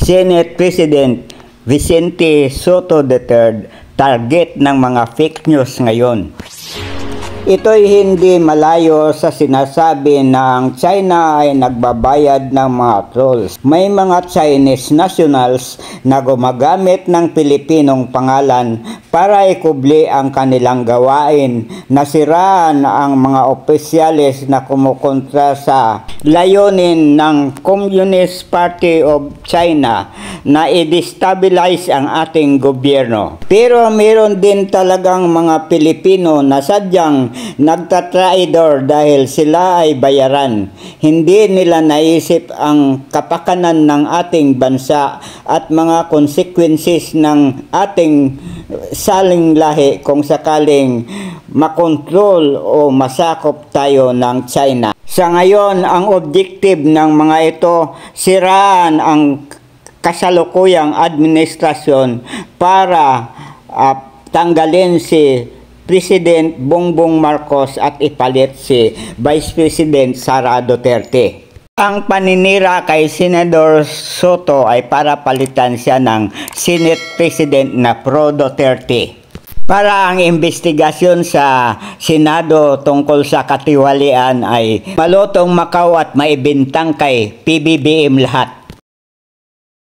Senate President Vicente Soto III target ng mga fake news ngayon. Ito'y hindi malayo sa sinasabi na ang China ay nagbabayad ng mga trolls. May mga Chinese nationals na gumagamit ng Pilipinong pangalan para ikubli ang kanilang gawain, nasiraan ang mga opisyales na kumukontra sa layunin ng Communist Party of China na i-destabilize ang ating gobyerno. Pero meron din talagang mga Pilipino na sadyang nagtatraidor dahil sila ay bayaran. Hindi nila naisip ang kapakanan ng ating bansa at mga consequences ng ating saling lahi kung sakaling makontrol o masakop tayo ng China. Sa ngayon, ang objective ng mga ito, siraan ang kasalukuyang administrasyon para tanggalin si President Bongbong Marcos at ipalit si Vice President Sara Duterte. Ang paninira kay Senador Soto ay para palitan siya ng Senate President na pro Duterte. Para ang investigasyon sa Senado tungkol sa katiwalian ay malutong makaw at maibintang kay PBBM lahat.